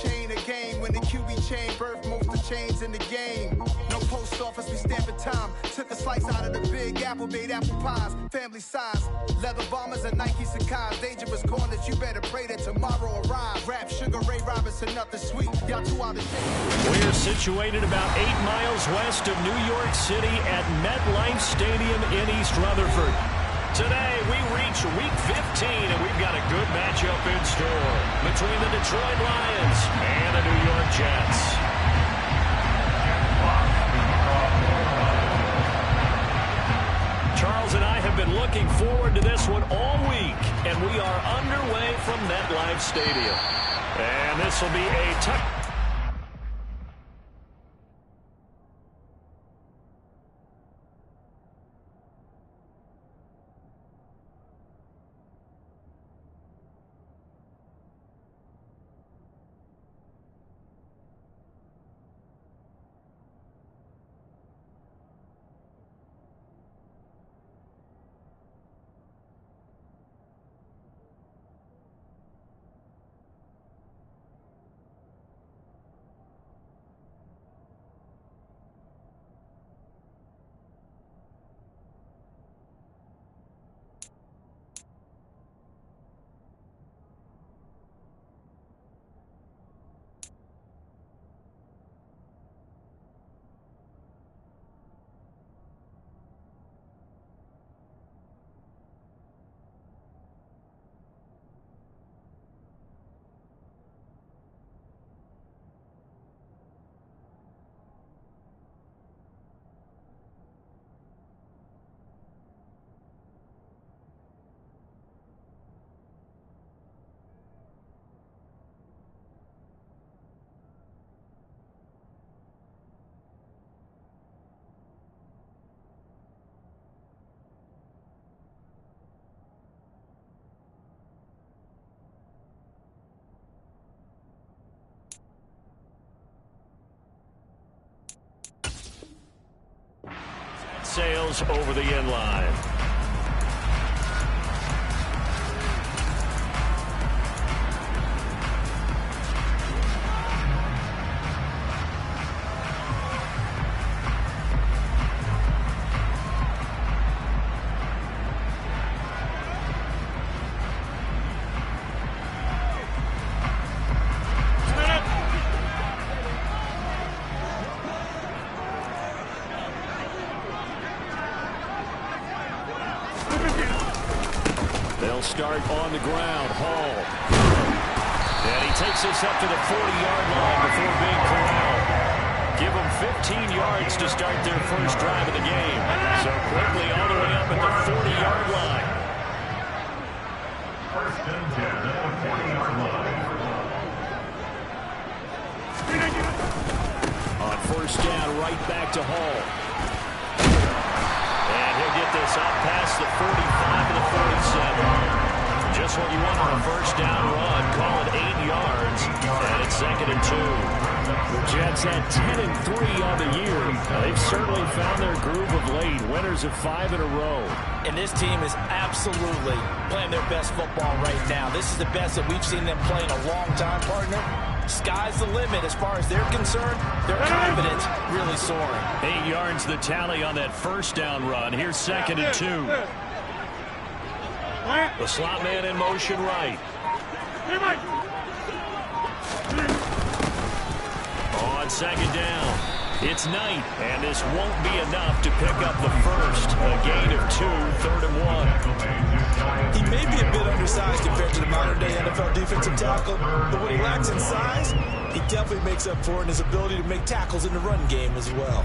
chain of game. When the QB chain birthed most of chains in the game. No post office, we stamping time. Took a slice out of the big apple, made apple pies. Family size, leather bombers and Nike Sacai's. Dangerous corners, you better pray that tomorrow arrives. Rap, Sugar Ray Robinson, nothing sweet. Y'all too out of shape. We're situated about 8 miles west of New York City at MetLife Stadium in East Rutherford. Today, we reach Week 15, and we've got a good matchup in store between the Detroit Lions and the New York Jets. Charles and I have been looking forward to this one all week, and we are underway from MetLife Stadium. And this will be a tough... Sails over the end line. They'll start on the ground. Hall. And he takes us up to the 40-yard line before being corralled. Give them 15 yards to start their first drive of the game. So quickly all the way up at the 40-yard line. First and 10 at the 40-yard line. On first down, right back to Hall. And he'll get this up past the 45 to the 47. Just what you want on a first down run. Call it 8 yards. And it's 2nd and 2. The Jets had 10 and 3 on the year. They've certainly found their groove of late. Winners of 5 in a row. And this team is absolutely playing their best football right now. This is the best that we've seen them play in a long time, partner. Sky's the limit as far as they're concerned. Their confidence really soaring. 8 yards the tally on that first down run. Here's 2nd and 2. The slot man in motion right. On 2nd down, it's Knight, and this won't be enough to pick up the first. A gain of 2, 3rd and 1. He may be a bit undersized compared to the modern-day NFL defensive tackle, but what he lacks in size, he definitely makes up for in his ability to make tackles in the run game as well.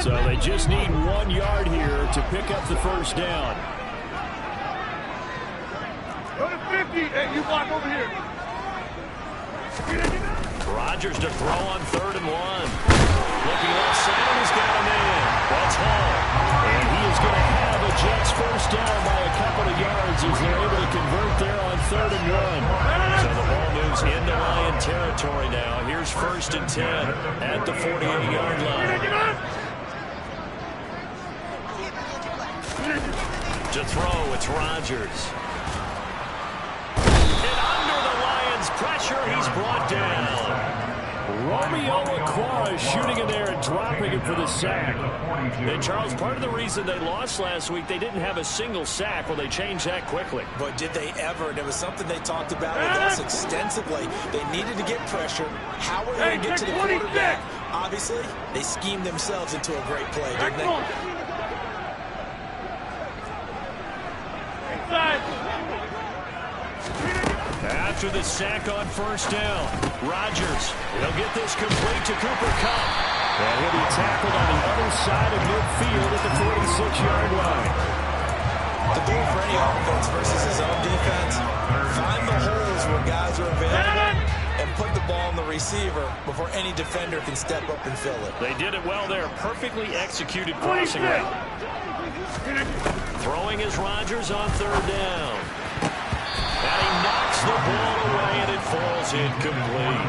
So they just need 1 yard here to pick up the first down. Go to 50. Hey, you block over here. Rodgers to throw on 3rd and 1. Looking left side, he's got a man. That's Hall. And he is going to have a Jets first down by a couple of yards as they're able to convert there on 3rd and 1. So the ball moves into Lion territory now. Here's 1st and 10 at the 48-yard line. To throw, it's Rodgers. And brought down. Romeo Okwara shooting in there and dropping it for the sack. And, Charles, part of the reason they lost last week, they didn't have a single sack. Well, they changed that quickly. But did they ever? And it was something they talked about with us extensively. They needed to get pressure. How were they going to get to the quarterback? Obviously, they schemed themselves into a great play, didn't they? After the sack on first down, Rodgers, he'll get this complete to Cooper Kupp. And he'll be tackled on the other side of midfield at the 46-yard line. The goal for any offense versus his own defense, find the holes where guys are available and put the ball in the receiver before any defender can step up and fill it. They did it well there. Perfectly executed crossing route. Throwing is Rodgers on third down. And he knocks the ball away, and it falls incomplete.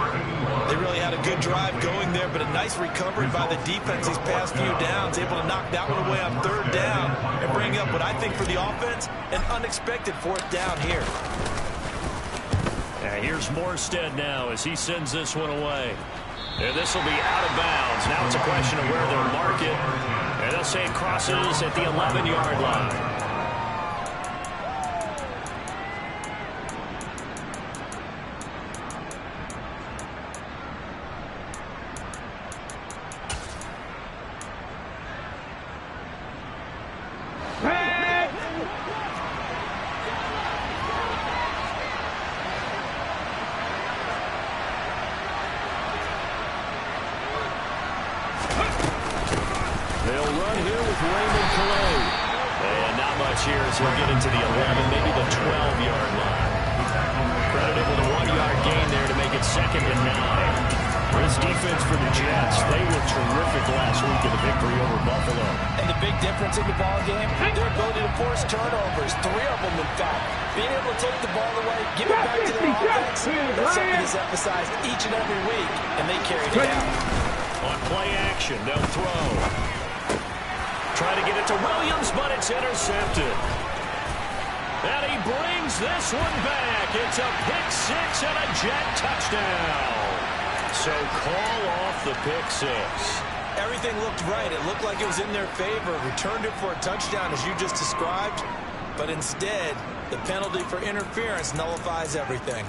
They really had a good drive going there, but a nice recovery by the defense these past few downs, able to knock that one away on third down and bring up what I think for the offense, an unexpected fourth down here. And here's Morstead now as he sends this one away. And this will be out of bounds. Now it's a question of where they'll mark it. And they'll say it crosses at the 11-yard line. He'll get into the 11, maybe the 12-yard line. Credited with a 1-yard gain there to make it 2nd and 9. This defense for the Jets, they were terrific last week in the victory over Buffalo. And the big difference in the ball game, their ability to force turnovers, 3 of them in fact. Being able to take the ball away, give it back to their offense, that's something that's emphasized each and every week, and they carried it out. On play action, they'll throw. Try to get it to Williams, but it's intercepted. And he brings this one back. It's a pick six and a Jet touchdown. So call off the pick six. Everything looked right. It looked like it was in their favor. Returned it for a touchdown, as you just described. But instead, the penalty for interference nullifies everything.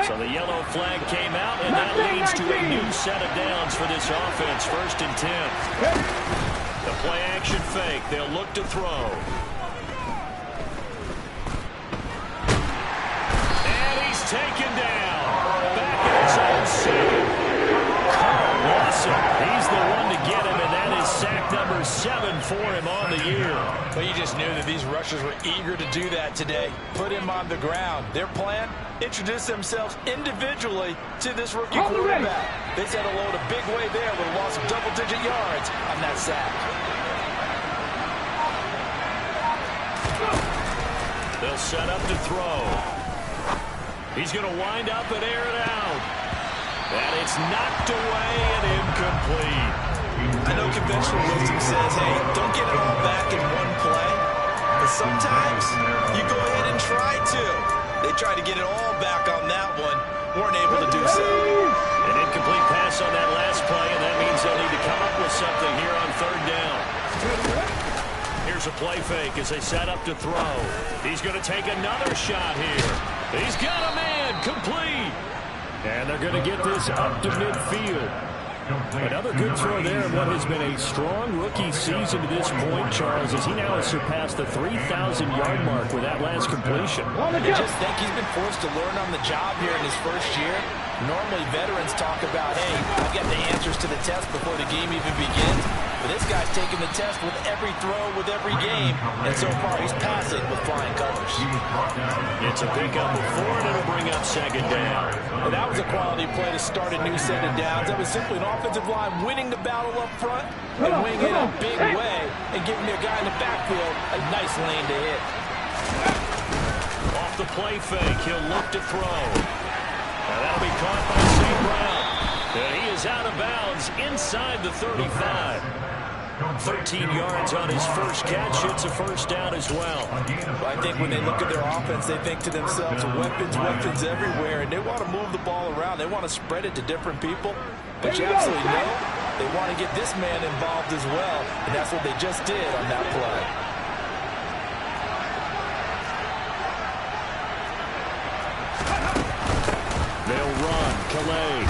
So the yellow flag came out, and that leads to a new set of downs for this offense. 1st and 10. The play action fake. They'll look to throw. And he's taken down. Back in his own city. Carl Lawson. He's the one to get him, and that is sack number 7 for him on the year. But you just knew that these rushers were eager to do that today. Put him on the ground. Their plan? Introduce themselves individually to this rookie quarterback. They set a load a big way there with a loss of double-digit yards on that sack. They'll set up to throw. He's going to wind up and air it out. And it's knocked away and incomplete. I know conventional wisdom says, hey, don't get it all back in one play. But sometimes you go ahead and try to. They tried to get it all back on that one. Weren't able to do so. An incomplete pass on that last play, and that means they'll need to come up with something here on third down. Here's a play fake as they set up to throw. He's going to take another shot here. He's got a man complete. And they're going to get this up to midfield. Another good throw there in what has been a strong rookie season to this point, Charles, as he now has surpassed the 3,000-yard mark with that last completion. I just think he's been forced to learn on the job here in his first year. Normally, veterans talk about, hey, I've got the answers to the test before the game even begins. But this guy's taking the test with every throw, with every game. And so far, he's passing with flying colors. It's a pickup of 4, and it'll bring up 2nd down. And that was a quality play to start a new set of downs. That was simply an offensive line winning the battle up front and winning it a big way and giving their guy in the backfield a nice lane to hit. Off the play fake, he'll look to throw. And that'll be caught by St. Brown. And he is out of bounds inside the 35. 13 yards on his first catch. It's a first down as well. I think when they look at their offense, they think to themselves, weapons, weapons everywhere, and they want to move the ball around. They want to spread it to different people. But you absolutely know they want to get this man involved as well, and that's what they just did on that play. They'll run. Calais.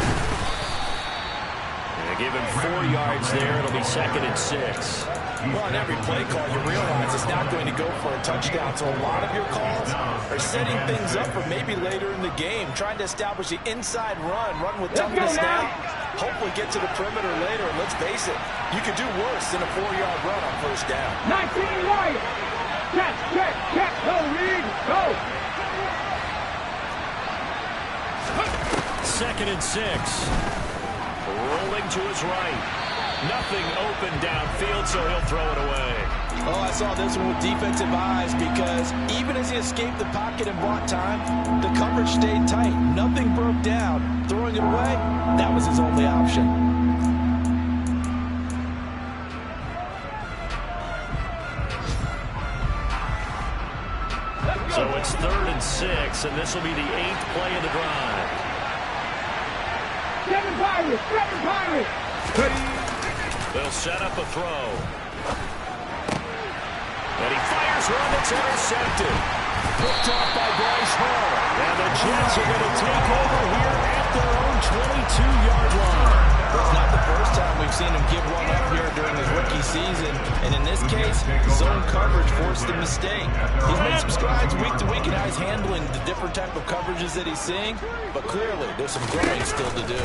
They give him 4 yards there. It'll be 2nd and 6. Well, on every play call, you realize it's not going to go for a touchdown. So a lot of your calls are setting things up for maybe later in the game, trying to establish the inside run with toughness now. Hopefully get to the perimeter later. And let's face it, you could do worse than a 4-yard run on first down. 19 right. Check. Go, Reed. Go. 2nd and 6. Rolling to his right. Nothing open downfield, so he'll throw it away. Oh, I saw this one with defensive eyes because even as he escaped the pocket and bought time, the coverage stayed tight. Nothing broke down. Throwing it away, that was his only option. So it's 3rd and 6, and this will be the 8th play of the drive. Seven Pirates. They'll set up a throw. And he fires one that's intercepted. Picked off by Bryce Hall. And the Jets are going to take over here at their own 22-yard line. Well, it's not the first time we've seen him give one up here during his rookie season. And in this case, zone coverage forced the mistake. He's made some strides week to week in how he's handling the different type of coverages that he's seeing. But clearly, there's some growing still to do.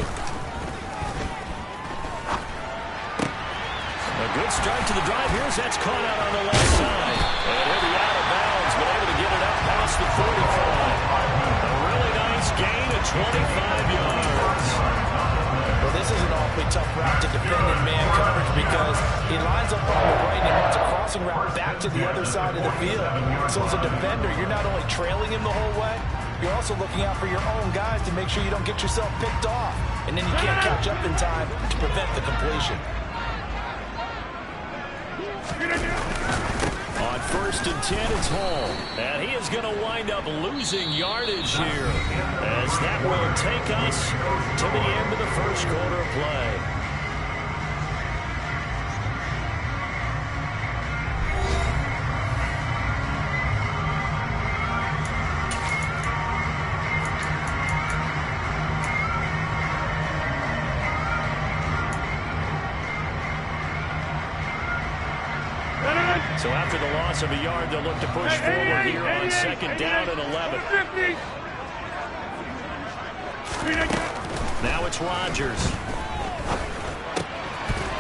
A good start to the drive. Here's that's caught out on the left side. And he'll be out of bounds, but able to get it up past the 45. A really nice gain of 25 yards. Well, this is an awfully tough route to defend in man coverage because he lines up on the right and he wants a crossing route back to the other side of the field. So as a defender, you're not only trailing him the whole way, you're also looking out for your own guys to make sure you don't get yourself picked off. And then you can't catch up in time to prevent the completion. On 1st and 10, it's Hall. And he is going to wind up losing yardage here, as that will take us to the end of the first quarter of play. So after the loss of a yard, they'll look to push forward here on 2nd down and 11. Now it's Rodgers.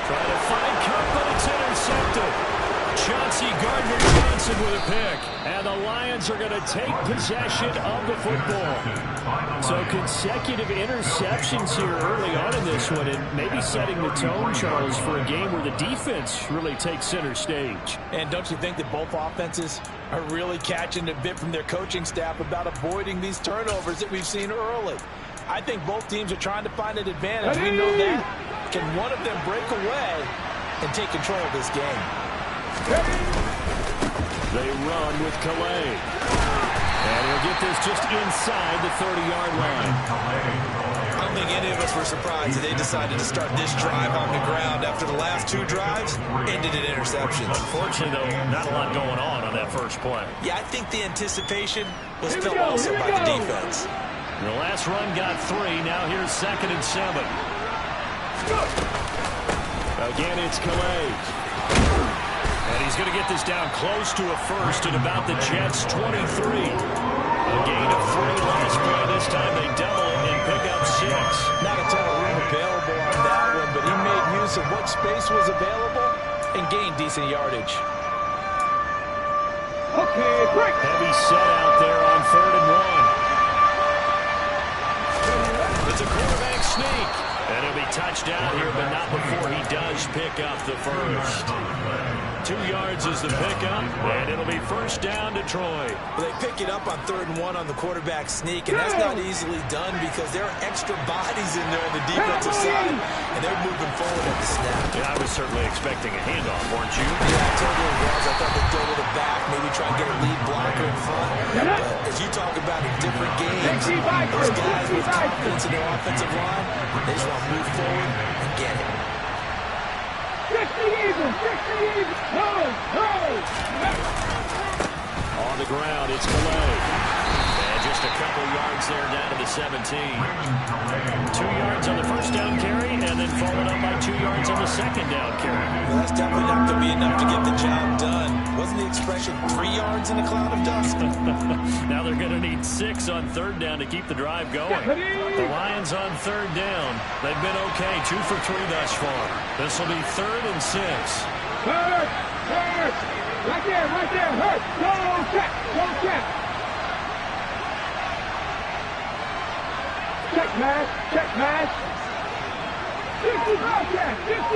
Trying to find Kupp, but it's intercepted. Chauncey Gardner-Johnson with a pick. And the Lions are going to take possession of the football. So consecutive interceptions here early on in this one, and maybe setting the tone, Charles, for a game where the defense really takes center stage. And don't you think that both offenses are really catching a bit from their coaching staff about avoiding these turnovers that we've seen early? I think both teams are trying to find an advantage. We know that. Can one of them break away and take control of this game? They run with Calais. And he'll get this just inside the 30-yard line. I don't think any of us were surprised that they decided to start this drive on the ground after the last 2 drives ended in interceptions. Unfortunately, though, not a lot going on that first play. Yeah, I think the anticipation was felt also by the defense. The last run got 3. Now here's 2nd and 7. Again, it's Calais. And he's going to get this down close to a first at about the Jets' 23. A gain of 3 last play. This time they double it and pick up 6. Not a ton of room available on that one, but he made use of what space was available and gained decent yardage. Okay, break. Heavy set out there on 3rd and 1. It's a quarterback sneak. And he'll be touched down here, but not before he does pick up the first. 2 yards is the pickup, and it'll be first down Detroit. Well, they pick it up on 3rd and 1 on the quarterback sneak, and that's not easily done because there are extra bodies in there on the defensive side, and they're moving forward at the snap. Yeah, I was certainly expecting a handoff, weren't you? Yeah, I totally was. I thought they'd go to the back, maybe try and get a lead blocker in front. But as you talk about in different games, those guys with confidence in their offensive line, they just want to move forward and get it. 60 Eagles, 60 Eagles, On the ground, it's Calais. And just a couple yards there down to the 17. 2 yards on the first down carry, and then followed up by 2 yards on the second down carry. Well, that's definitely not going to be enough to get the job done. Wasn't the expression 3 yards in a cloud of dust? Now they're going to need 6 on 3rd down to keep the drive going. The Lions on 3rd down. They've been okay, 2 for 3 thus far. This will be 3rd and 6. Hurt! Right there, hurt! Go check! Check pass! 60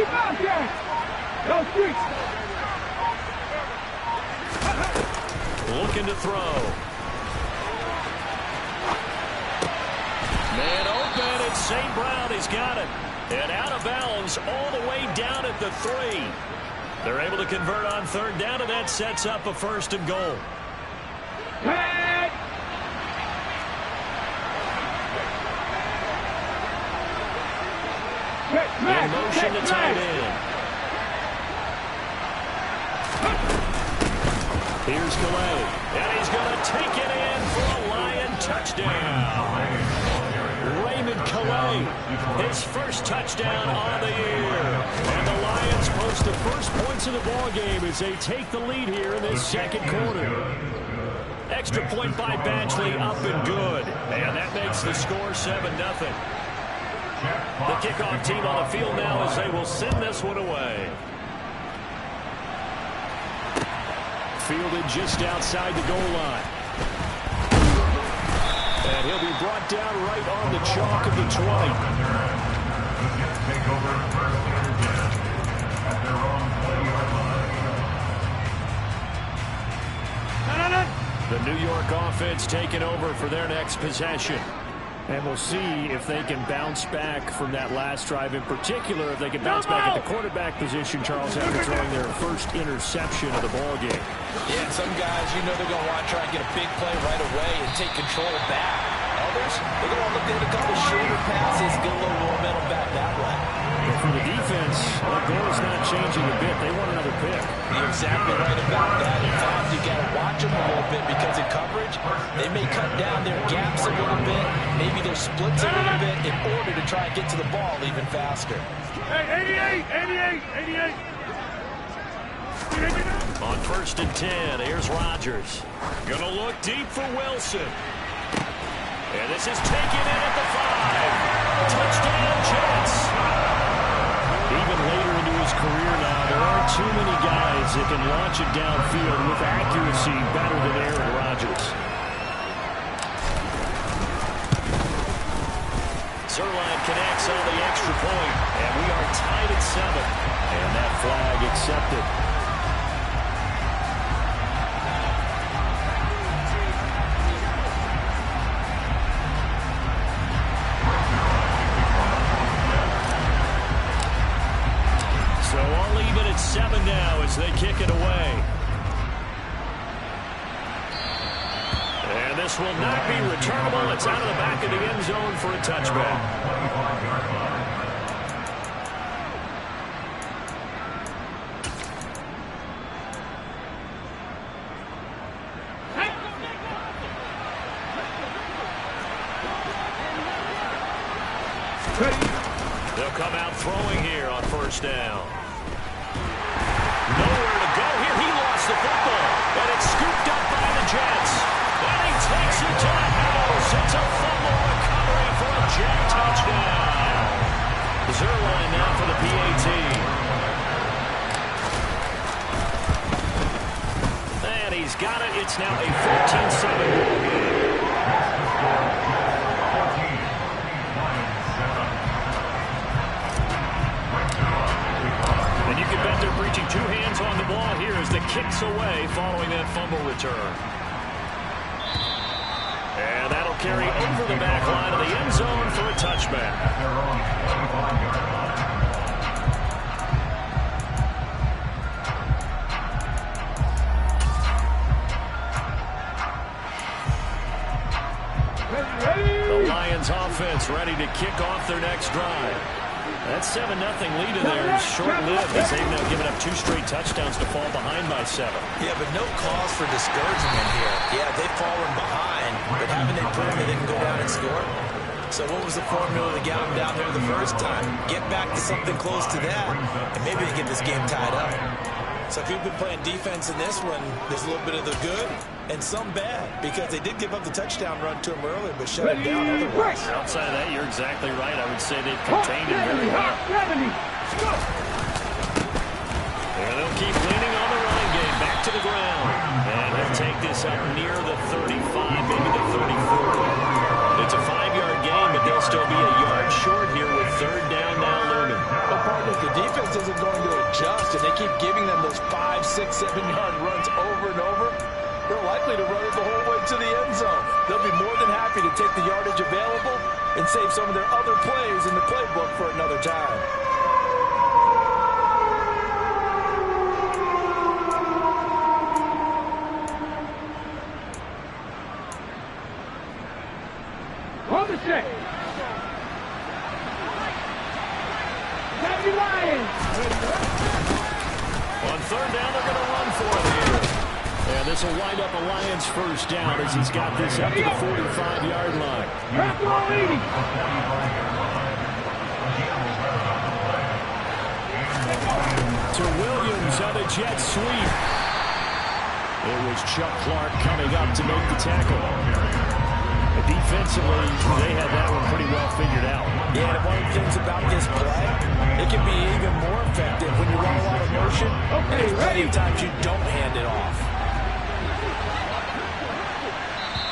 Bobcats! Go streets! Looking to throw. Man open, it's St. Brown. He's got it. And out of bounds all the way down at the 3. They're able to convert on 3rd down, and that sets up a 1st and goal. Head! In motion to tight end. Here's Calais, and he's going to take it in for a Lion touchdown. Raymond Calais, his first touchdown on the year. And the Lions post the first points of the ball game as they take the lead here in this second quarter. Extra point by Badgley, up and good. And that makes the score 7-0. The kickoff team on the field now as they will send this one away. Fielded just outside the goal line. And he'll be brought down right on the chalk of the 20. Take over 1st and 10 at their own 20-yard line. The New York offense taking over for their next possession. And we'll see if they can bounce back from that last drive. In particular, if they can bounce back at the quarterback position, Charles, after throwing their first interception of the ballgame. Yeah, some guys, you know they're going to want to try and get a big play right away and take control back. Others, they're going to look at a couple shorter passes, get a little momentum back that way. But for the defense, that goal is not changing a bit. They want another pick. You're exactly right about that. In fact, you got to watch them a little bit because in coverage, they may cut down their gaps a little bit, maybe their splits a little bit in order to try and get to the ball even faster. Hey, 88! On 1st and 10, here's Rodgers. Gonna look deep for Wilson. And this is taken in at the 5. Touchdown, Jets. Even later into his career now, there aren't too many guys that can launch it downfield with accuracy better than Aaron Rodgers. Zuerlein connects on the extra point, and we are tied at 7. And that flag accepted. So all even at 7 now as they kick it away. And this will not be returnable. It's out of the back of the end zone for a touchback. They'll come out throwing here on 1st down. Nowhere to go here. He lost the football. And it's scooped up by the Jets. And he takes it to the house. It's a fumble recovery for a Jet touchdown. Zuerlein now for the PAT. And he's got it. It's now a 14-7 ball game. And you can bet they're preaching Two hands on the ball here as the kick's away following that fumble return. And that'll carry over the back line of the end zone for a touchback. At their own 25-yard line. The Lions offense ready to kick off their next drive. That 7-0 lead of theirs short-lived as they've now given up 2 straight touchdowns to fall behind by 7. Yeah, but no cause for discouragement here. Yeah, they've fallen behind, but haven't they proven they can go down and score? So what was the formula to get them down there the first time? Get back to something close to that, and maybe they get this game tied up. So if you've been playing defense in this one, there's a little bit of the good and some bad, because they did give up the touchdown run to him earlier, but shut it down otherwise. Outside of that, you're exactly right. I would say they've contained it very well. There they'll keep leaning on the running game. Back to the ground. And he'll take this up near the 35, maybe the 34. It's a 5-yard gain, but they'll still be a yard short here with 3rd down now looming. Well, partner, if the defense isn't going to adjust and they keep giving them those 5, 6, 7-yard runs over and over, they're likely to run it the whole way to the end zone. They'll be more than happy to take the yardage available and save some of their other plays in the playbook for another time. On the set. Happy Lions. On 3rd down, they're going to run for it here. And this will wind up a Lions 1st down as he's got this up to the 45-yard line. To Williams on a jet sweep. It was Chuck Clark coming up to make the tackle. Defensively, they had that one pretty well figured out. Yeah, and one of the things about this play, it can be even more effective when you run a lot of motion. And there's plenty of times you don't hand it off.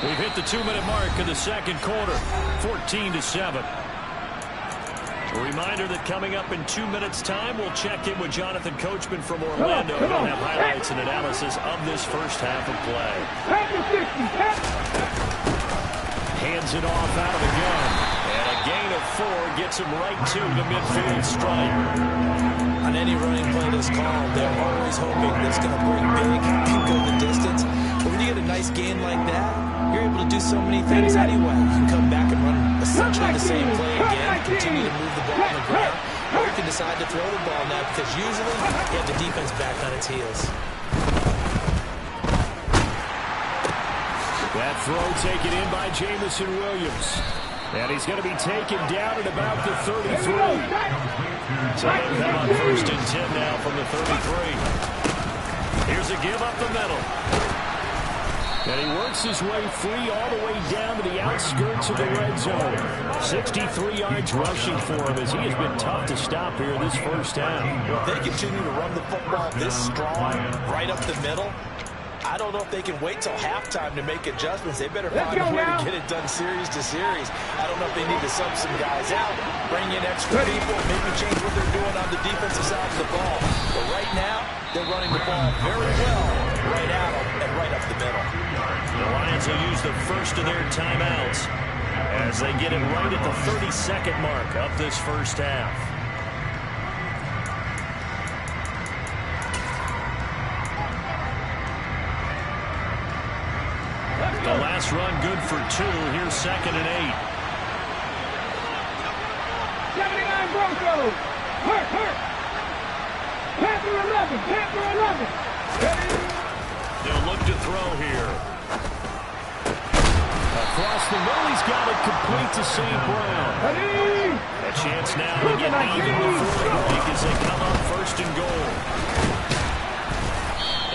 We've hit the 2-minute mark of the 2nd quarter, 14-7. A reminder that coming up in 2 minutes' time, we'll check in with Jonathan Coachman from Orlando. We'll have highlights and analysis of this first half of play. Hands it off out of the gun. And a gain of 4 gets him right to the midfield stripe. On any running play that's called, they're always hoping that it's going to break big, can go the distance. But when you get a nice gain like that, you're able to do so many things anyway. You can come back and run essentially the same play again, continue to move the ball on the ground, or you can decide to throw the ball now because usually you have the defense back on its heels. That throw taken in by Jameson Williams. And he's going to be taken down at about the 33. So they'll come on 1st and 10 now from the 33. Here's a give up the middle. And he works his way free all the way down to the outskirts of the red zone. 63 yards rushing for him as he has been tough to stop here this first half. Well, if they continue to run the football this strong, right up the middle, I don't know if they can wait till halftime to make adjustments. They better find a way to get it done series to series. I don't know if they need to sub some guys out, bring in extra people, maybe change what they're doing on the defensive side of the ball. But right now, they're running the ball very well right at them and right up the middle. The Lions will use the first of their timeouts as they get it right at the 30-second mark of this first half. The last run good for 2. Here's 2nd and 8. 79 Broncos. Hurt. Panther 11. Panther 11. They'll look to throw here. Across the middle, he's got it complete to St. Brown. A chance now to get even before the break as they come up 1st and goal.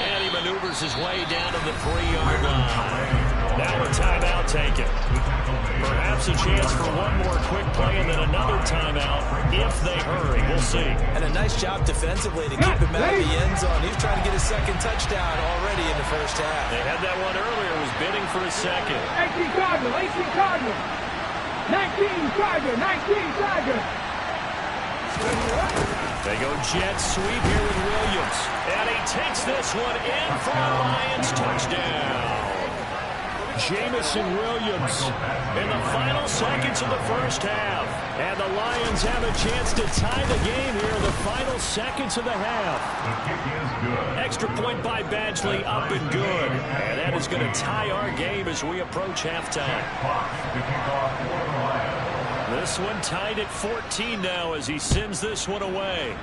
And he maneuvers his way down to the 3-yard line. Now a timeout taken. Perhaps a chance for one more quick play and then another timeout if they hurry. We'll see. And a nice job defensively to keep him out of the end zone. He's trying to get his 2nd touchdown already in the first half. They had that one earlier, was bidding for a 2nd. 18 Cardinal, 18 Cardinal. 19 Charger, 19 Charger. They go jet sweep here with Williams. And he takes this one in for a Lions touchdown. Jamison Williams in the final seconds of the first half. And the Lions have a chance to tie the game here in the final seconds of the half. The kick is good. Extra point by Badgley, up and good. And that is going to tie our game as we approach halftime. Fox to kick off for the Lions. This one tied at 14 now as he sends this one away.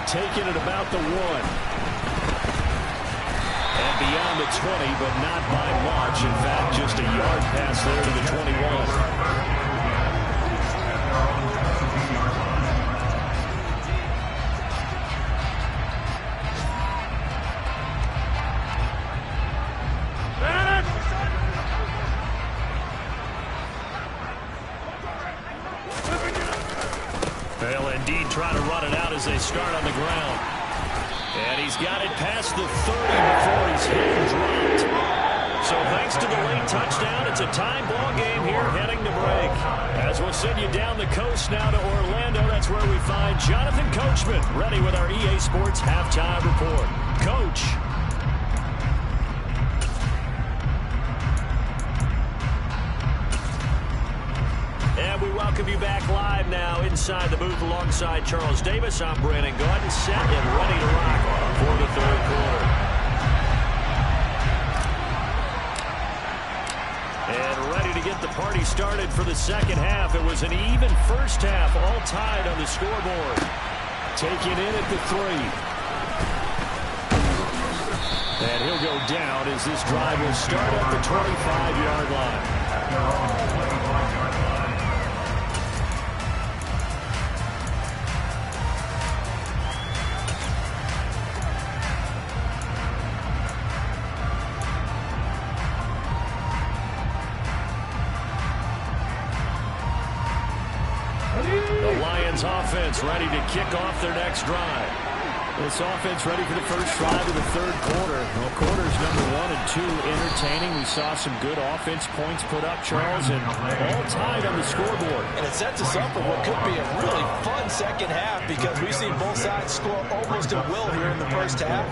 Taking it about the 1. And beyond the 20, but not by much. In fact, just a yard pass there to the 21. They'll indeed try to run it out as they start on the ground. And he's got it past the 30 before he's hit and dropped. So thanks to the late touchdown, it's a tie ball game here heading to break. As we'll send you down the coast now to Orlando, that's where we find Jonathan Coachman ready with our EA Sports Halftime Report. Coach. And we welcome you back live now inside the booth alongside Charles Davis. I'm Brandon Gaudin, set and ready to rock for the third quarter. And ready to get the party started for the second half. It was an even first half, all tied on the scoreboard. Taking in at the 3. And he'll go down as this drive will start at the 25-yard line. Offense ready to kick off their next drive. This offense ready for the first drive of the third quarter. Well, quarters number 1 and 2 entertaining. We saw some good offense points put up, Charles, and all tied on the scoreboard. And it sets us up for what could be a really fun second half because we've seen both sides score almost at will here in the first half.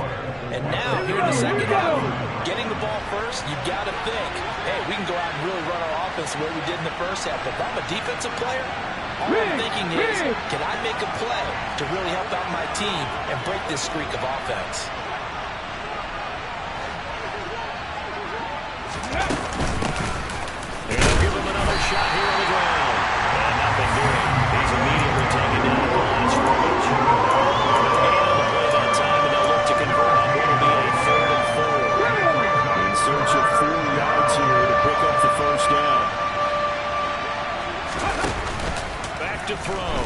And now, here in the second half, getting the ball first, you've got to think, hey, we can go out and really run our offense the way we did in the first half. But if I'm a defensive player, all I'm thinking is, can I make a play to really help out my team and break this streak of offense? And they'll give him another shot here on the ground. And nothing doing. He's immediately taken down at the line of scrimmage. No gain on the play that time, and they'll look to convert on what will be a 3rd and 4. In search of 4 yards here to pick up the first down. To throw.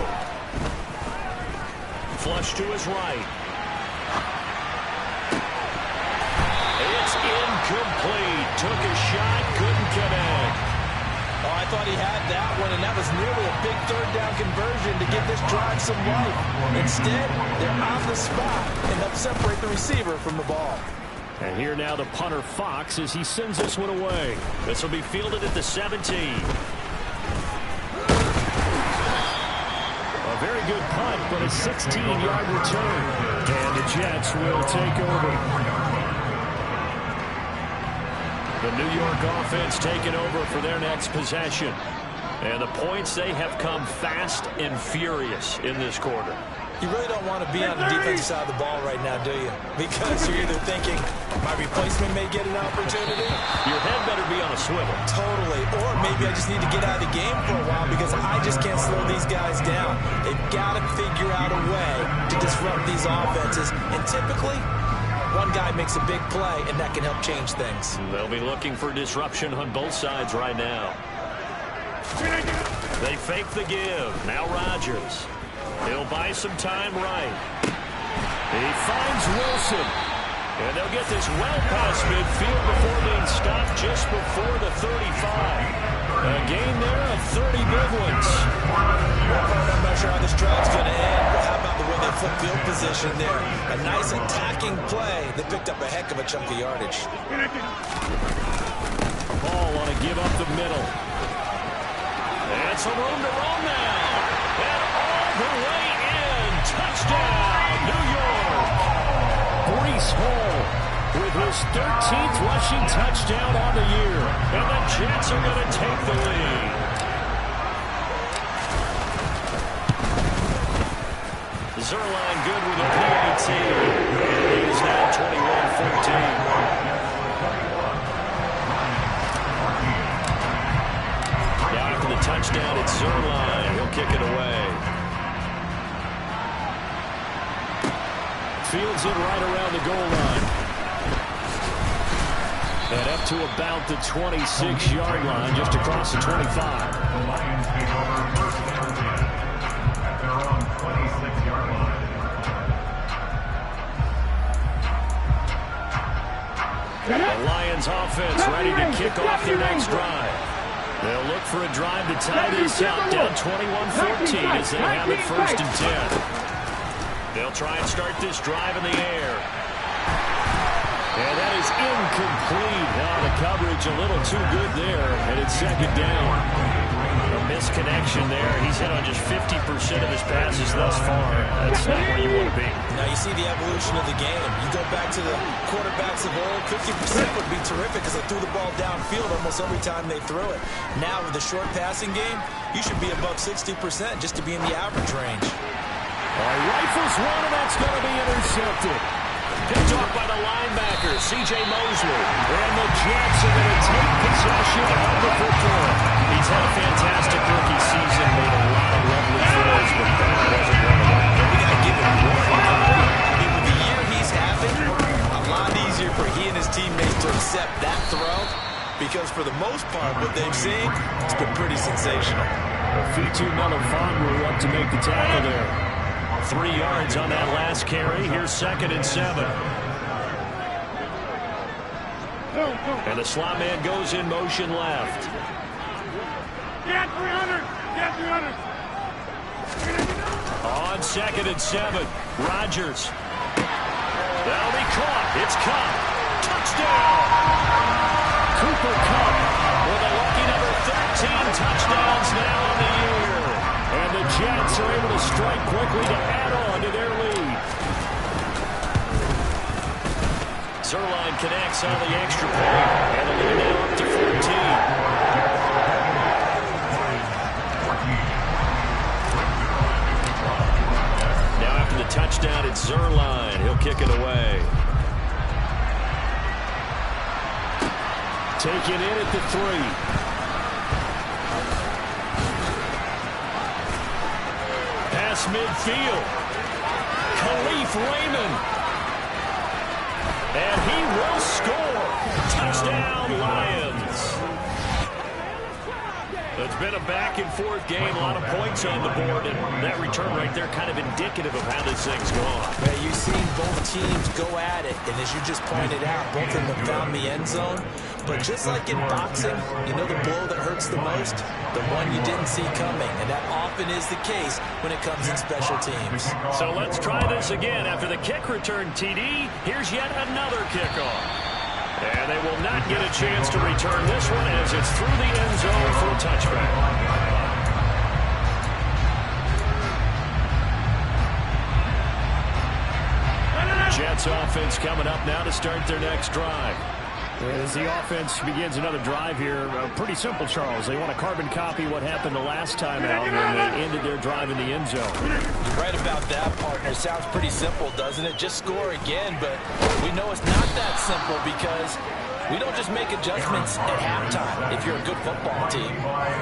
Flush to his right. It's incomplete. Took a shot, couldn't connect. Oh, I thought he had that one, and that was nearly a big third down conversion to give this drive some life. Instead, they're on the spot and help separate the receiver from the ball. And here now the punter Fox as he sends this one away. This will be fielded at the 17. Very good punt, but a 16-yard return. And the Jets will take over. The New York offense taking over for their next possession. And the points, they have come fast and furious in this quarter. You really don't want to be on the defensive side of the ball right now, do you? Because you're either thinking, my replacement may get an opportunity. Your head better be on a swivel. Totally. Or maybe I just need to get out of the game for a while because I just can't slow these guys down. They've got to figure out a way to disrupt these offenses. And typically, one guy makes a big play, and that can help change things. They'll be looking for disruption on both sides right now. They fake the give. Now Rodgers. He'll buy some time right. He finds Wilson. And they'll get this well past midfield before being stopped just before the 35. A gain there of 30 big ones. I'm not sure how this drive's going to end, but how about the way they flip field position there? A nice attacking play that picked up a heck of a chunk of yardage. Ball on a give up the middle. And some room to roam now. And all the way in. Touchdown, New York. Breece Hall with his 13th rushing touchdown on the year. And the Jets are going to take the lead. Zuerlein good with a PAT. And he is now 21-14. Now after the touchdown, it's Zuerlein. He'll kick it away. Fields it right around the goal line. And up to about the 26-yard line, just across the 25. The Lions take over first and 10 at their own 26-yard line. The Lions offense ready to kick off their next drive. They'll look for a drive to tie this up, down 21-14 as they have it first and 10. They'll try and start this drive in the air. And that is incomplete. Now the coverage a little too good there, and it's second down. A misconnection there. He's hit on just 50% of his passes thus far. That's not where you want to be. Now you see the evolution of the game. You go back to the quarterbacks of old, 50% would be terrific because they threw the ball downfield almost every time they threw it. Now with the short passing game, you should be above 60% just to be in the average range. Rifles one, and that's going to be intercepted. Picked off by the linebacker, C.J. Mosley. And the Jets are going to take possession of the football. He's had a fantastic rookie season, made a lot of lovely throws, but that wasn't one of them. We got to give him one guy. With the year he's having, a lot easier for he and his teammates to accept that throw because for the most part, what they've seen, it's been pretty sensational. Fitu Melifonwu up to make the tackle there. 3 yards on that last carry. Here's second and 7. And the slot man goes in motion left. Get 300! Get 300! On second and 7, Rodgers. That'll be caught. It's Kupp. Touchdown! Cooper Kupp with a lucky number 13 touchdowns now on the year. And the Jets are able to strike quickly to add on to their lead. Zuerlein connects on the extra point. And the lead now up to 14. Now after the touchdown, it's Zuerlein. He'll kick it away. Taken in at the 3. Midfield. Khalif Raymond. And he will score. Touchdown, Lions. It's been a back-and-forth game, a lot of points on the board, and that return right there kind of indicative of how this thing's gone. Yeah, you've seen both teams go at it, and as you just pointed out, both of them have found the end zone. But just like in boxing, you know the blow that hurts the most? The one you didn't see coming, and that often is the case when it comes in special teams. So let's try this again. After the kick return, TD, here's yet another kickoff. And they will not get a chance to return this one as it's through the end zone for a touchback. Jets offense coming up now to start their next drive. As the offense begins another drive here, pretty simple, Charles. They want to carbon copy what happened the last time out when they ended their drive in the end zone. You're right about that, partner. Sounds pretty simple, doesn't it? Just score again, but we know it's not that simple because we don't just make adjustments at halftime if you're a good football team.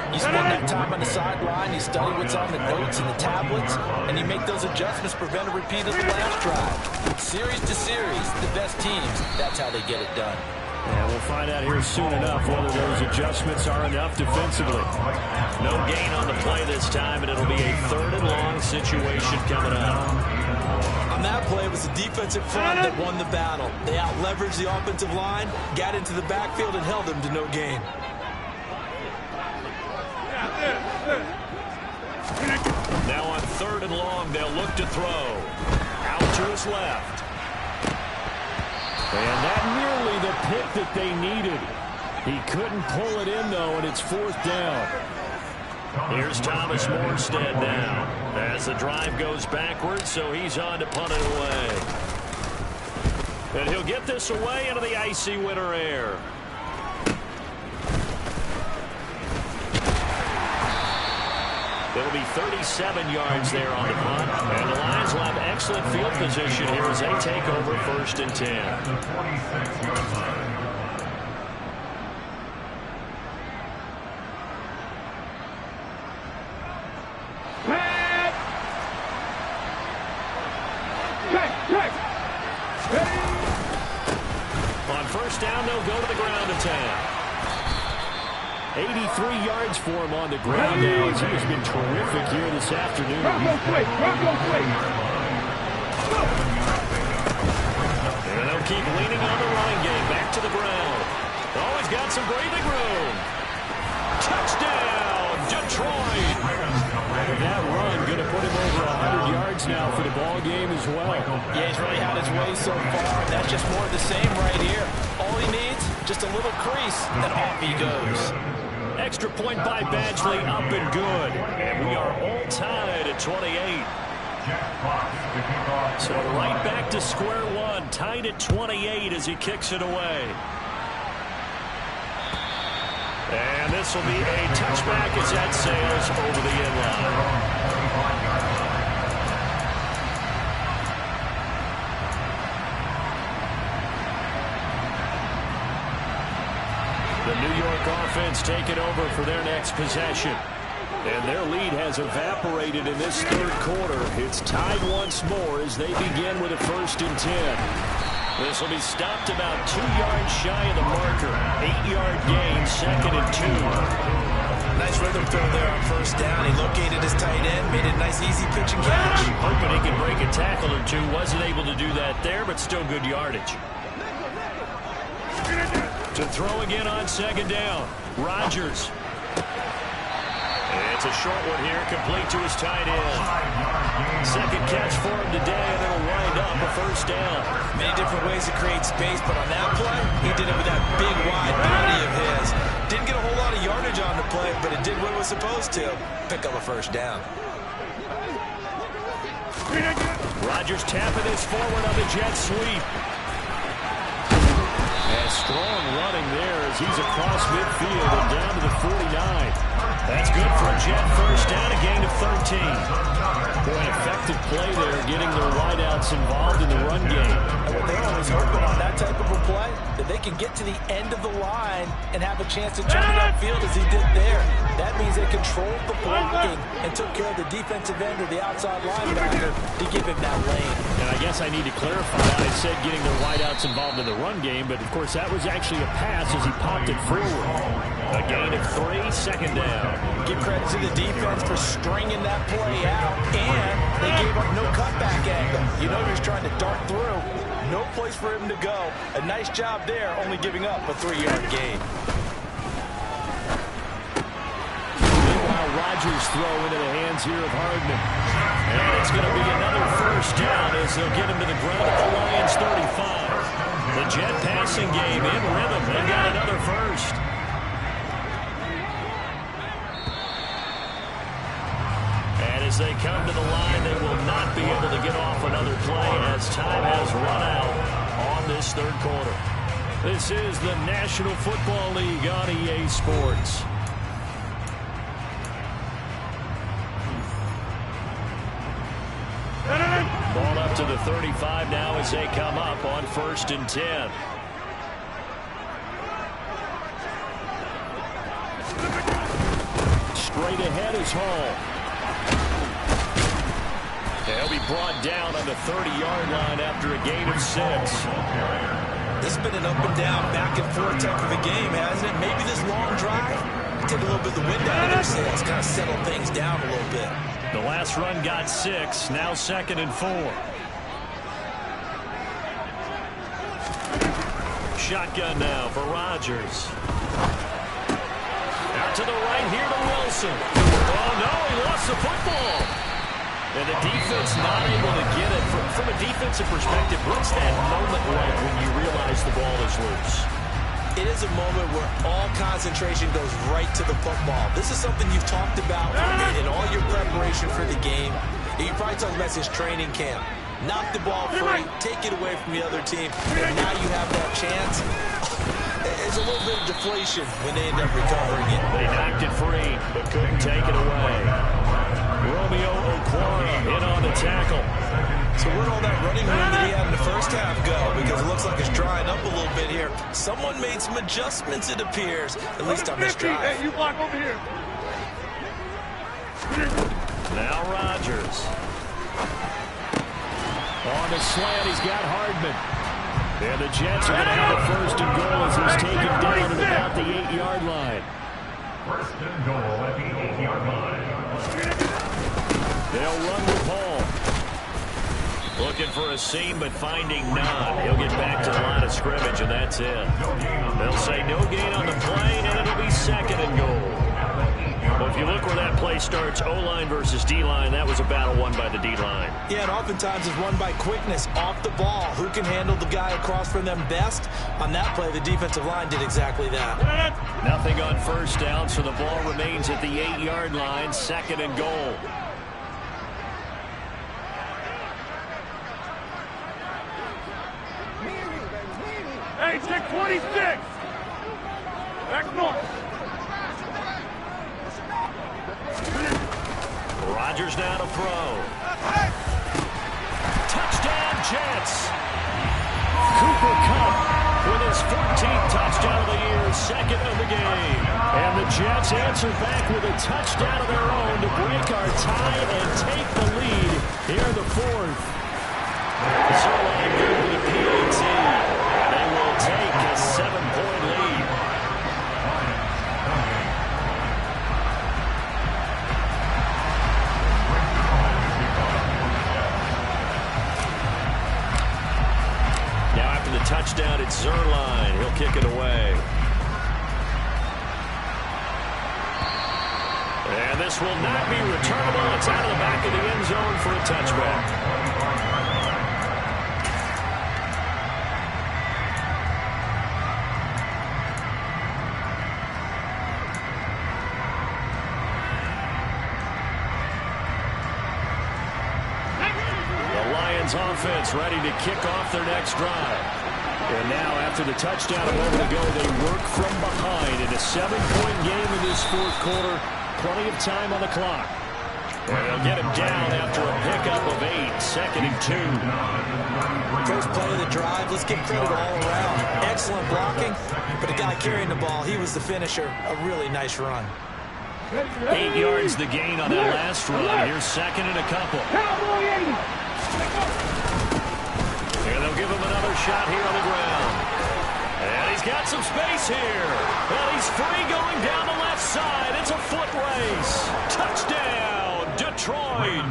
You spend that time on the sideline, you study what's on the notes and the tablets, and you make those adjustments to prevent a repeat of the last drive. Series to series, the best teams, that's how they get it done. And we'll find out here soon enough whether those adjustments are enough defensively. No gain on the play this time, and it'll be a 3rd and long situation coming up. On that play, it was the defensive front that won the battle. They out-leveraged the offensive line, got into the backfield, and held them to no gain. Now on 3rd and long, they'll look to throw. Out to his left. And that nearly the pick that they needed. He couldn't pull it in, though, and it's 4th down. Here's Thomas Morstead now. As the drive goes backwards, so he's on to punt it away. And he'll get this away into the icy winter air. It'll be 37 yards there on the punt. And the Lions will have excellent field position here as they take over 1st and 10. At the 26-yard line. On 1st down, they'll go to the ground attack. 83 yards for him on the ground now as he has been terrific here this afternoon. And they'll keep leaning on the running game. Back to the ground. Always got some breathing room. Touchdown, Detroit. And that run going to put him over 100 yards now for the ball game as well. Yeah, he's really had his way so far. That's just more of the same right here. All he needs, just a little crease, and off he goes. Extra point by Badgley, up and good. And we are all tied at 28. So right back to square one, tied at 28 as he kicks it away. And this will be a touchback as that sails over the end line. The New York offense taking over for their next possession. And their lead has evaporated in this third quarter. It's tied once more as they begin with a 1st and 10. This will be stopped about 2 yards shy of the marker. 8-yard gain, 2nd and 2. Nice rhythm throw there on 1st down. He located his tight end, made it a nice easy pitch and catch. Hoping he could break a tackle or two. Wasn't able to do that there, but still good yardage. To throw again on 2nd down. Rodgers. It's a short one here, complete to his tight end. 2nd catch for him today, and it'll wind up a 1st down. Many different ways to create space, but on that play, he did it with that big, wide body of his. Didn't get a whole lot of yardage on the play, but it did what it was supposed to. Pick up a 1st down. Rodgers tapping this forward on the jet sweep. And strong running there as he's across midfield and down to the 49. That's good for a Jet 1st down, a gain of 13. Boy, an effective play there, getting their wideouts involved in the run game. And what they're always hoping on that type of a play, that they can get to the end of the line and have a chance to turn it upfield as he did there. That means they controlled the blocking and took care of the defensive end or the outside linebacker to give him that lane. And I guess I need to clarify, I said getting their wideouts involved in the run game, but of course that was actually a pass as he popped it forward. A gain of 3, 2nd down. Give credit to the defense for stringing that play out, and they gave up no cutback angle. You know he was trying to dart through. No place for him to go. A nice job there, only giving up a 3-yard gain. Meanwhile, Rodgers throw into the hands here of Hardman. And it's going to be another 1st down as they'll get him to the ground at the Lions 35. The Jet passing game in rhythm. They got another 1st. As they come to the line, they will not be able to get off another play as time has run out on this 3rd quarter. This is the National Football League on EA Sports. Ball up to the 35 now as they come up on 1st and 10. Straight ahead is Hall. He'll be brought down on the 30-yard line after a gain of 6. This has been an up and down, back and forth type of a game, hasn't it? Maybe this long drive take a little bit of the wind out of their sails, kind of settle things down a little bit. The last run got 6, now 2nd and 4. Shotgun now for Rodgers. Out to the right here to Wilson. Oh, no, he lost the football. And the defense not able to get it. From a defensive perspective, what's that moment like when you realize the ball is loose? It is a moment where all concentration goes right to the football. This is something you've talked about in all your preparation for the game. You probably talked about since training camp. Knock the ball free, take it away from the other team, and now you have that chance. It's a little bit of deflation when they end up recovering it. They knocked it free, but couldn't take it away. Romeo Okwara in on the tackle. So where'd all that running room that he had in the first half go? Because it looks like it's drying up a little bit here. Someone made some adjustments, it appears, at least on this drive. Hey, you block over here. Now Rodgers. On the slant, he's got Hardman. And the Jets are going to have a first and goal as he's taken down at about the 8-yard line. First and goal at the 8-yard line. They'll run with Hall. Looking for a seam, but finding none. He'll get back to the line of scrimmage, and that's it. They'll say no gain on the play, and it'll be second and goal. Well, if you look where that play starts, O-line versus D-line, that was a battle won by the D-line. Yeah, and oftentimes it's won by quickness off the ball. Who can handle the guy across from them best? On that play, the defensive line did exactly that. Nothing on first down, so the ball remains at the 8-yard line, second and goal. Hey, check 26. Back north. Rodgers now to throw. Touchdown, Jets. Cooper Kupp with his 14th touchdown of the year, second of the game. And the Jets answer back with a touchdown of their own to break our tie and take the lead here in the fourth. Zerline good with the PAT. They will take a 7-point lead. Now after the touchdown, it's Zerline. He'll kick it away. And this will not be returnable. It's out of the back of the end zone for a touchback. Offense ready to kick off their next drive. And now after the touchdown a moment ago, they work from behind in a 7-point game in this fourth quarter. Plenty of time on the clock. And they'll get him down after a pickup of 8, second and 2. First play of the drive, let's give credit all around. Excellent blocking, but the guy carrying the ball, he was the finisher. A really nice run. 8 yards the gain on that last run. Here's second and a couple. And they'll give him another shot here on the ground. And he's got some space here. And he's free going down the left side. It's a foot race. Touchdown, Detroit.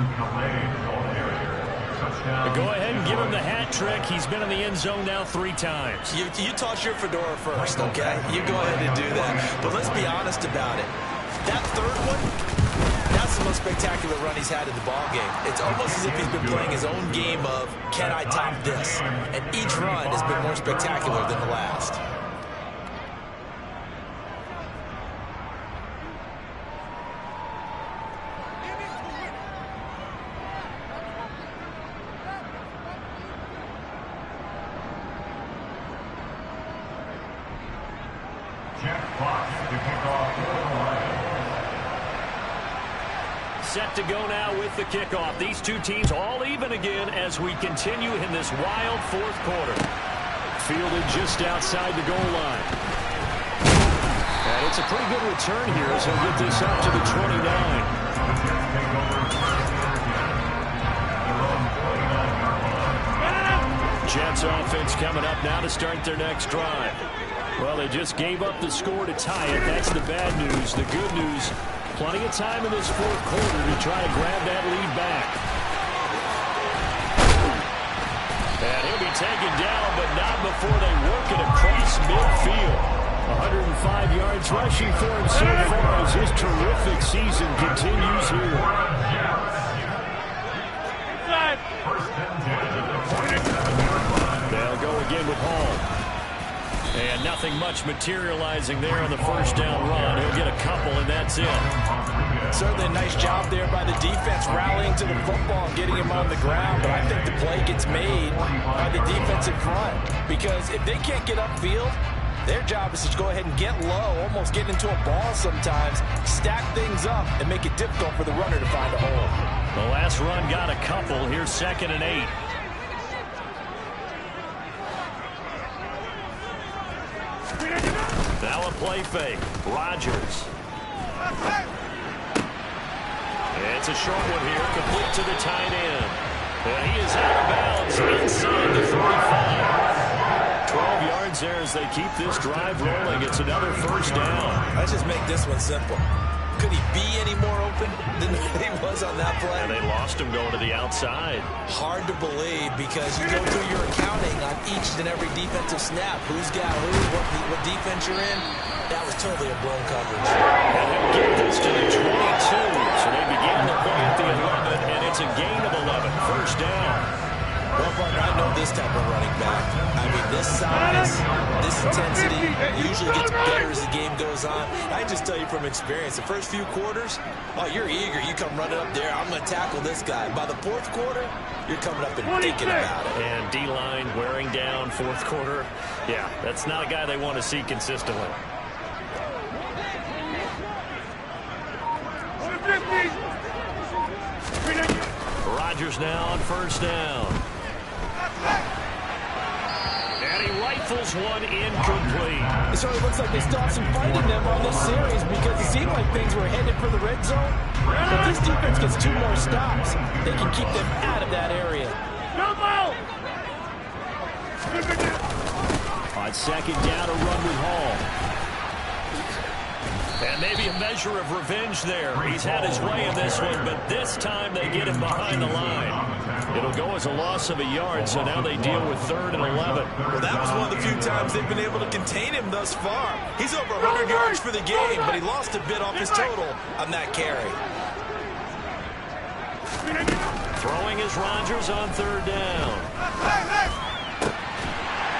Go ahead and give him the hat trick. He's been in the end zone now 3 times. You toss your fedora first, okay? You go ahead and do that. But let's be honest about it. That third one, that's the most spectacular run he's had in the ballgame. It's almost as if he's been playing his own game of, can I top this? And each run has been more spectacular than the last. Set to go now with the kickoff. These two teams all even again as we continue in this wild fourth quarter. Fielded just outside the goal line. And it's a pretty good return here as he'll get this up to the 29. Jets offense coming up now to start their next drive. Well, they just gave up the score to tie it. That's the bad news. The good news, plenty of time in this fourth quarter to try to grab that lead back. And he'll be taken down, but not before they work it across midfield. 105 yards rushing for him so far as his terrific season continues here. They'll go again with Hall. And nothing much materializing there on the first down run. He'll get a couple, and that's it. Certainly a nice job there by the defense, rallying to the football and getting him on the ground. But I think the play gets made by the defense in front. Because if they can't get upfield, their job is to go ahead and get low, almost get into a ball sometimes, stack things up, and make it difficult for the runner to find a hole. The last run got a couple. Here's 2nd and 8. Now a play fake. Rodgers. It's a short one here, complete to the tight end. And he is out of bounds inside the 35. 12 yards there as they keep this drive rolling. It's another first down. Let's just make this one simple. Could he be any more open than he was on that play? And they lost him going to the outside. Hard to believe because you go through your accounting on each and every defensive snap. Who's got who, what defense you're in. That was totally a blown coverage. And they'll get this to the 22. So they begin the play at the 11, and it's a gain of 11. First down. Well, partner, I know this type of running back. I mean, this size, this intensity usually gets better as the game goes on. I just tell you from experience, the first few quarters, oh, you're eager. You come running up there. I'm going to tackle this guy. By the fourth quarter, you're coming up and thinking about it. And D-line wearing down fourth quarter. Yeah, that's not a guy they want to see consistently. Rodgers now on first down. And he rifles one incomplete. It certainly looks like they still have some fight in them on this series because it seemed like things were headed for the red zone. If this defense gets 2 more stops, they can keep them out of that area. On second down, a run with Hall. And maybe a measure of revenge there. He's had his way in this one, but this time they get him behind the line. It'll go as a loss of a yard, so now they deal with 3rd and 11. Well, that was one of the few times they've been able to contain him thus far. He's over 100 yards for the game, but he lost a bit off his total on that carry. Throwing is Rodgers on 3rd down.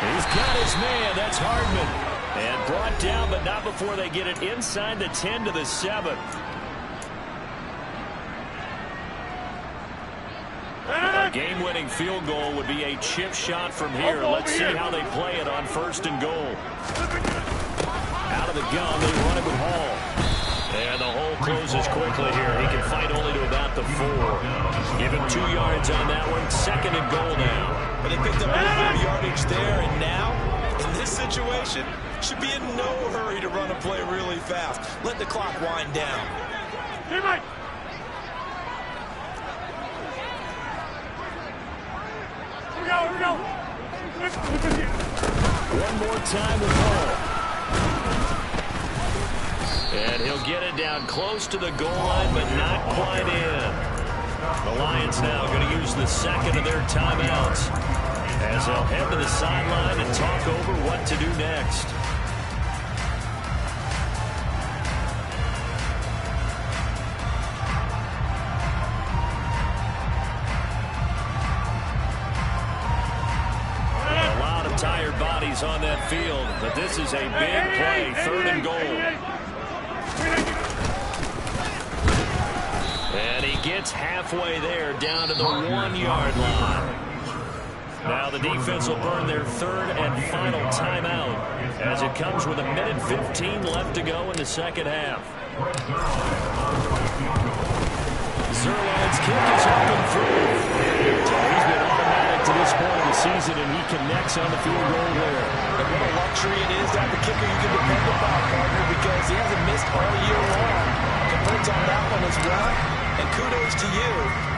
He's got his man. That's Hardman. And brought down, but not before they get it inside the 10 to the 7. A game-winning field goal would be a chip shot from here. Let's see how they play it on 1st and goal. Out of the gun, they run it with Hall. And the hole closes quickly here. He can fight only to about the 4. Give him 2 yards on that one. 2nd and goal now. But they picked up a little bit of yardage there, and now, in this situation, should be in no hurry to run a play really fast. Let the clock wind down. Here we go. One more time with Hall. And he'll get it down close to the goal line, but not quite in. The Lions now going to use the 2nd of their timeouts as they'll head to the sideline and talk over what to do next. A lot of tired bodies on that field, but this is a big play, 3rd and goal. And he gets halfway there, down to the 1-yard line. Now the defense will burn their 3rd and final timeout as it comes with 1:15 left to go in the 2nd half. Zuerlein's kick is up and through. He's been automatic to this point of the season, and he connects on the field goal there. And what a luxury it is to have a kicker you can depend upon, partner, because he hasn't missed all year long. Converts on that one as well. And kudos to you.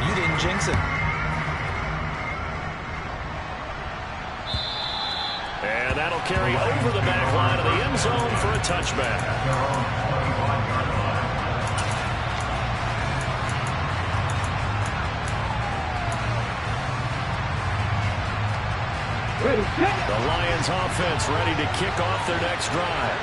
You didn't jinx it. And that'll carry over the back line of the end zone for a touchback. The Lions offense ready to kick off their next drive.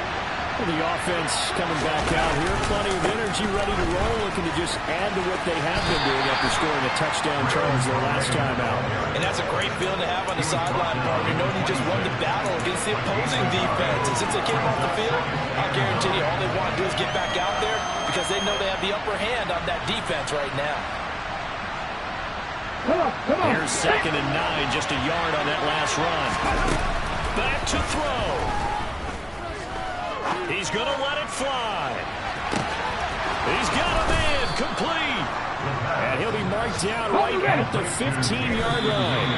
Well, the offense coming back out here. Plenty of energy, ready to roll, looking to just add to what they have been doing after scoring a touchdown, Charles, their last time out. And that's a great feeling to have on the sideline, partner, knowing you just won the battle against the opposing defense. And since they came off the field, I guarantee you all they want to do is get back out there because they know they have the upper hand on that defense right now. Come on. Here's 2nd and 9, just a yard on that last run. Back to throw. He's going to let it fly. He's got a man complete. And he'll be marked down right at the 15-yard line.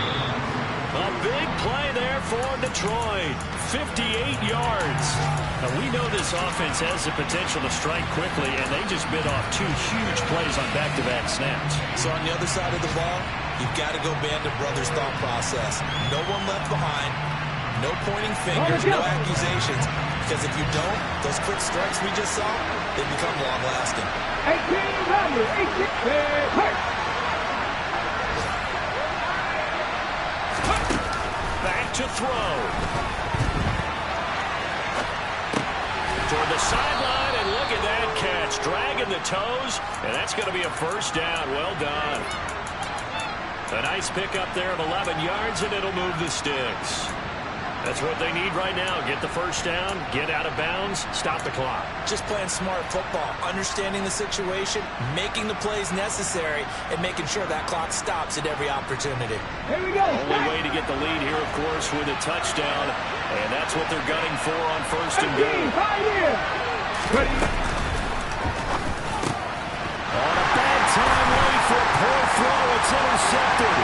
A big play there for Detroit. 58 yards. Now, we know this offense has the potential to strike quickly, and they just bit off 2 huge plays on back-to-back snaps. So on the other side of the ball, you've got to go Band of Brothers thought process. No one left behind. No pointing fingers, no accusations. Because if you don't, those quick strikes we just saw, they become long-lasting. 18. Back to throw. Toward the sideline, and look at that catch. Dragging the toes, and that's going to be a first down. Well done. A nice pickup there of 11 yards, and it'll move the sticks. That's what they need right now. Get the first down, get out of bounds, stop the clock. Just playing smart football, understanding the situation, making the plays necessary, and making sure that clock stops at every opportunity. Here we go. Only way to get the lead here, of course, with a touchdown, and that's what they're gunning for on 1st and goal. Ready. On a bad time late for a poor throw, it's intercepted.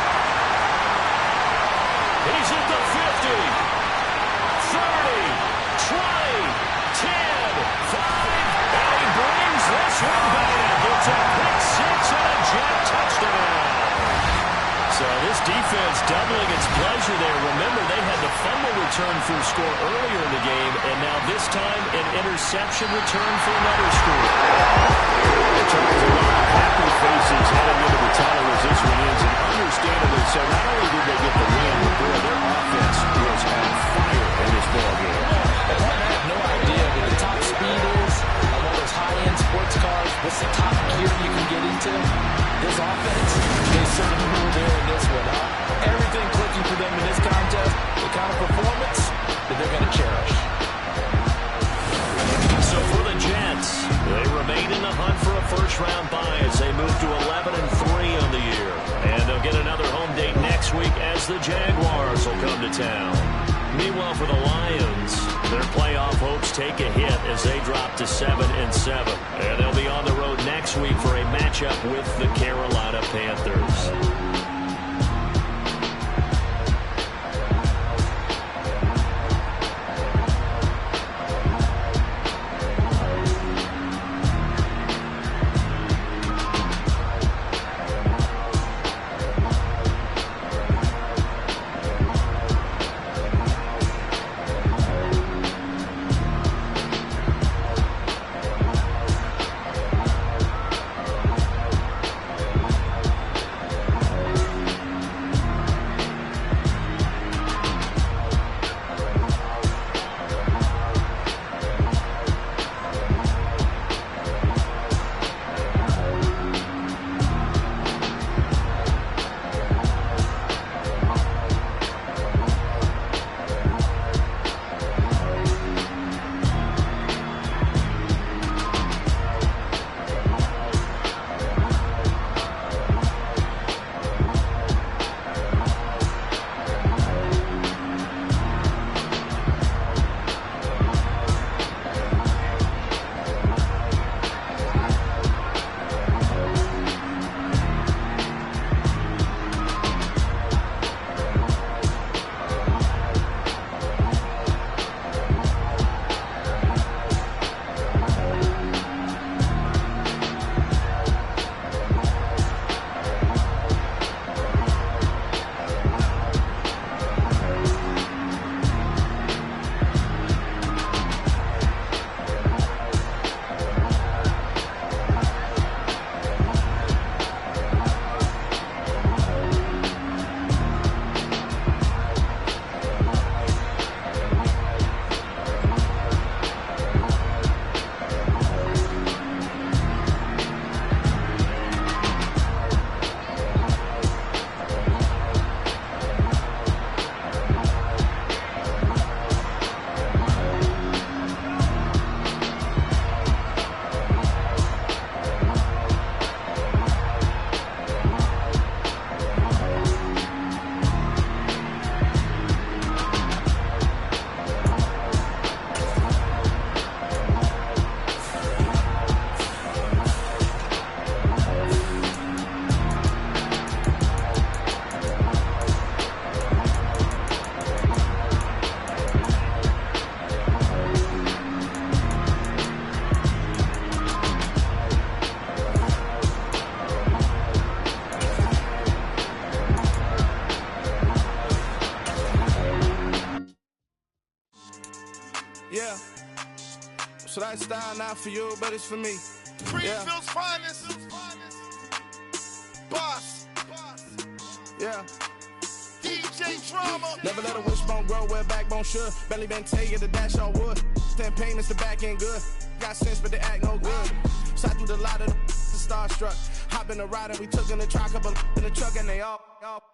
He's at the 50. 30, 20, 10, 5, and he brings this one back. It's a pick 6 and a Jet touchdown. So this defense doubling its pleasure there. Remember, they had the fumble return for a score earlier in the game, and now this time an interception return for another score. Charles, a lot of happy faces heading into the tunnel as this one ends, and understandably so. Not only did they get the win, but boy, their offense was on fire in this ballgame. I have no idea what the top speed is on one of those high-end sports cars. What's the top gear you can get into? This offense, they certainly were there in this one. Everything clicking for them in this contest, the kind of performance that they're going to cherish. So for the Jets, they remain in the hunt for a first-round bye as they move to 11-3 on the year. And they'll get another home date next week as the Jaguars will come to town. Meanwhile, for the Lions, their playoff hopes take a hit as they drop to 7-7. And they'll be on the road next week for a matchup with the Carolina Panthers. Yeah. So that style not for you, but it's for me. Greenfield's finest. Boss. Yeah. DJ Drama. Never let a wishbone grow where a backbone should. Belly been taking the dash all wood. 10 payments, the back end good. Got sense, but they act no good. Shot through the lot of the starstruck. Hop in the ride and we took in the truck, couple in the truck and they all.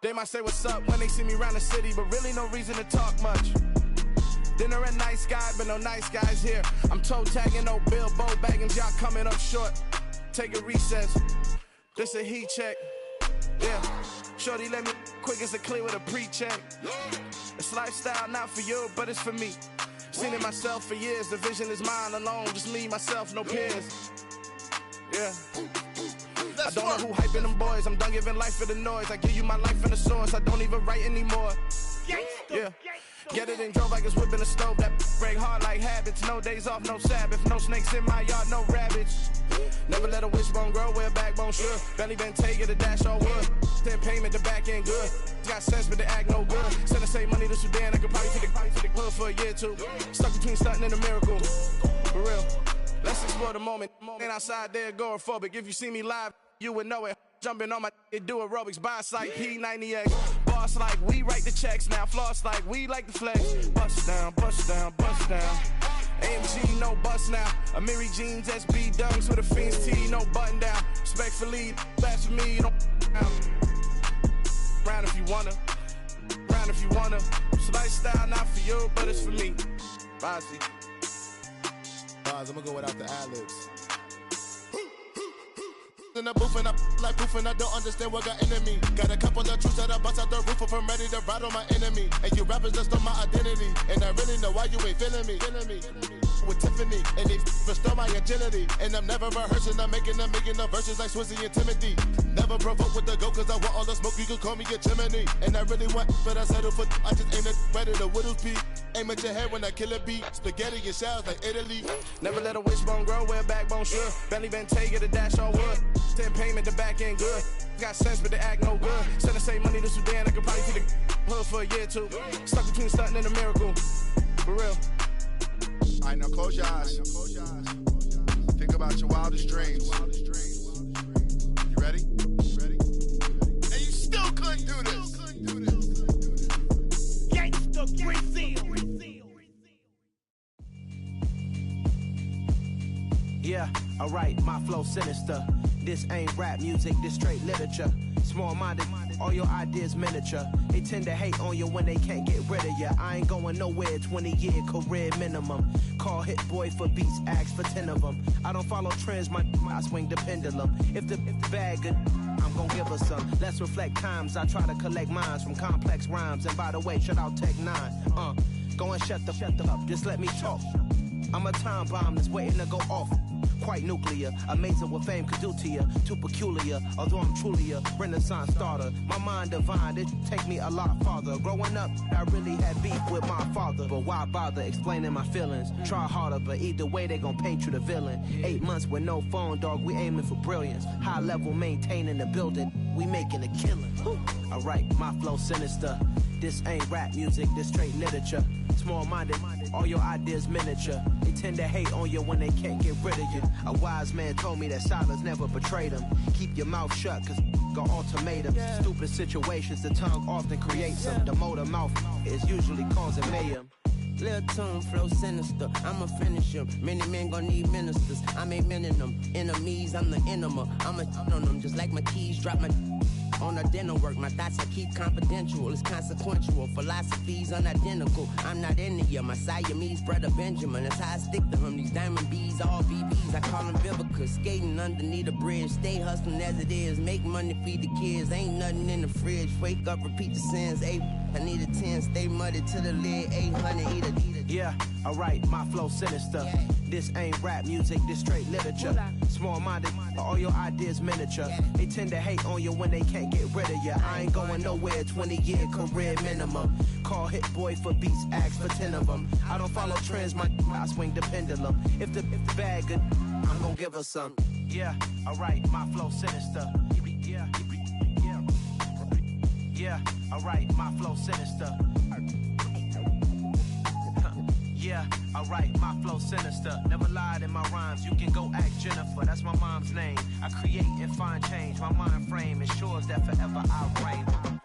They might say what's up when they see me around the city, but really no reason to talk much. Dinner a nice guy, but no nice guys here. I'm toe tagging, no Bilbo bagging, y'all coming up short. Take a recess. This a heat check. Yeah. Shorty let me quick as a clear with a pre-check. It's lifestyle not for you, but it's for me. Seen it myself for years. The vision is mine alone. Just me, myself, no peers. Yeah. I don't know who hyping them boys. I'm done giving life for the noise. I give you my life in the source. I don't even write anymore. Yeah. Get it and drove like it's whipping the stove. That break hard like habits. No days off, no Sabbath. No snakes in my yard, no rabbits. Never let a wishbone grow where a backbone should. Belly been taking the dash all wood. 10 payment, the back end good. Got sense, but they act no good. Send the same money to Sudan. I could probably take the hood for a year or two. Stuck between stunting and a miracle. For real. Let's explore the moment. Ain't outside there agoraphobic. If you see me live, you would know it. Jumping on my do aerobics, boss like P90X. Boss like we write the checks now. Floss like we like the flex. Bust down, bust down, bust down. AMG, no bust now. Amiri jeans, SB dunks with a Fiends T, no button down. Respectfully, that's for me, you don't round if you wanna. Round if you wanna. So lifestyle not for you, but it's for me. Bozzy. I'm gonna go without the ad-libs. In the booth and I like proof and I don't understand what got into me. Got a couple of truths that I bust out the roof if I'm ready to ride on my enemy. And you rappers just on my identity. And I really know why you ain't feeling me. With Tiffany, and they restore my agility. And I'm never rehearsing, I'm making the verses like Swizzy and Timothy. Never provoke with the go, cause I want all the smoke, you can call me a chimney. And I really want, but I settle for, I just aim at ready to whittles beat. Aim at your head when I kill a beat. Spaghetti and shells like Italy. Never let a wishbone grow where a backbone should. Belly been taking the dash all wood. 10 payment, the back end good. Got sense, but they act no good. Send the same money to Sudan, I could probably take the hood for a year or two. Stuck between stunting and a miracle. For real. Alright, now close your eyes. Think about your wildest dreams. You ready? And you still couldn't do this. Gangsta Brazil. Yeah, alright, my flow sinister. This ain't rap music, this straight literature. Small-minded, all your ideas miniature. They tend to hate on you when they can't get rid of you. I ain't going nowhere, 20-year career minimum. Call Hit Boy for beats, ask for 10 of them. I don't follow trends, I swing the pendulum. If the bag good, I'm gon' give her some. Let's reflect times, I try to collect minds from complex rhymes. And by the way, shout out Tech 9. Go and shut the up, just let me talk. I'm a time bomb that's waiting to go off. Quite nuclear, amazing what fame could do to you. Too peculiar, although I'm truly a renaissance starter. My mind divine, it take me a lot farther. Growing up, I really had beef with my father. But why bother explaining my feelings? Try harder, but either way they gon' paint you the villain. 8 months with no phone, dog, we aiming for brilliance. High level maintaining the building, we making a killing. Alright, my flow sinister. This ain't rap music, this straight literature. Small-minded, all your ideas miniature. They tend to hate on you when they can't get rid of you. A wise man told me that silence never betrayed him. Keep your mouth shut, cause got ultimatums. Stupid situations, the tongue often creates them. The motor mouth is usually causing mayhem. Lil' tune, flow sinister, I'ma finish him. Many men gon' need ministers, I'm ain't mending them. Enemies, I'm the enema, I'ma on them. Just like my keys, drop my on a dental work. My thoughts I keep confidential, it's consequential. Philosophies unidentical, I'm not into you. My Siamese brother Benjamin, that's how I stick to him. These diamond bees, all BBs, I call them Vivica. Skating underneath a bridge, stay hustling as it is. Make money, feed the kids, ain't nothing in the fridge. Wake up, repeat the sins, I need a 10, stay muddy to the lid, 800, eat a. Yeah, alright, my flow sinister. This ain't rap music, this straight literature. Small-minded, all your ideas miniature. They tend to hate on you when they can't get rid of you. I ain't going nowhere, 20-year career minimum. Call Hit Boy for beats, ask for 10 of them. I don't follow trends, I swing the pendulum. If the bag good, I'm gon' give her some. Yeah, alright, my flow sinister. Yeah, alright, my flow sinister. Yeah, alright. Alright, my flow sinister. Never lied in my rhymes. You can go ask Jennifer. That's my mom's name. I create and find change. My mind frame ensures that forever I reign.